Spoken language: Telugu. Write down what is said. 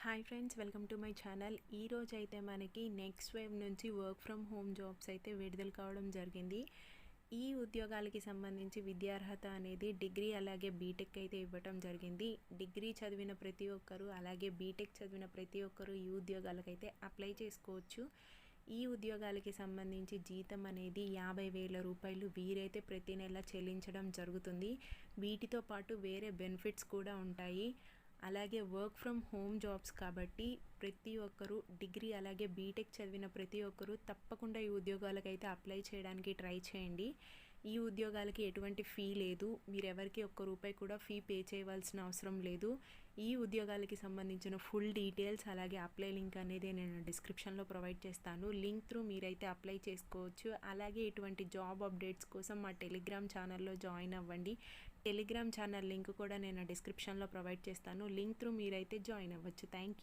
Hi friends, welcome to my channel. ఈరోజు అయితే మనకి నెక్స్ట్ వేవ్ నుంచి వర్క్ ఫ్రమ్ హోమ్ జాబ్స్ అయితే విడుదల కావడం జరిగింది. ఈ ఉద్యోగాలకి సంబంధించి విద్యార్హత అనేది డిగ్రీ అలాగే బీటెక్ అయితే ఇవ్వటం జరిగింది. డిగ్రీ చదివిన ప్రతి ఒక్కరు అలాగే బీటెక్ చదివిన ప్రతి ఒక్కరు ఈ ఉద్యోగాలకైతే అప్లై చేసుకోవచ్చు. ఈ ఉద్యోగాలకి సంబంధించి జీతం అనేది 50,000 రూపాయలు వీరైతే ప్రతి నెల చెల్లించడం జరుగుతుంది. వీటితో పాటు వేరే బెనిఫిట్స్ కూడా ఉంటాయి. అలాగే వర్క్ ఫ్రమ్ హోమ్ జాబ్స్ కాబట్టి ప్రతి ఒక్కరు డిగ్రీ అలాగే బీటెక్ చదివిన ప్రతి ఒక్కరు తప్పకుండా ఈ ఉద్యోగాలకైతే అప్లై చేయడానికి ట్రై చేయండి. ఈ ఉద్యోగాలకి ఎటువంటి ఫీ లేదు. మీరు ఎవరికి ఒక్క రూపాయి కూడా ఫీ పే చేయవలసిన అవసరం లేదు. ఈ ఉద్యోగాలకి సంబంధించిన ఫుల్ డీటెయిల్స్ అలాగే అప్లై లింక్ అనేది నేను డిస్క్రిప్షన్లో ప్రొవైడ్ చేస్తాను. లింక్ త్రూ మీరైతే అప్లై చేసుకోవచ్చు. అలాగే ఇటువంటి జాబ్ అప్డేట్స్ కోసం మా టెలిగ్రామ్ ఛానల్లో జాయిన్ అవ్వండి. టెలిగ్రామ్ ఛానల్ లింక్ కూడా నేను డిస్క్రిప్షన్లో ప్రొవైడ్ చేస్తాను. లింక్ త్రూ మీరైతే జాయిన్ అవ్వచ్చు. Thank you.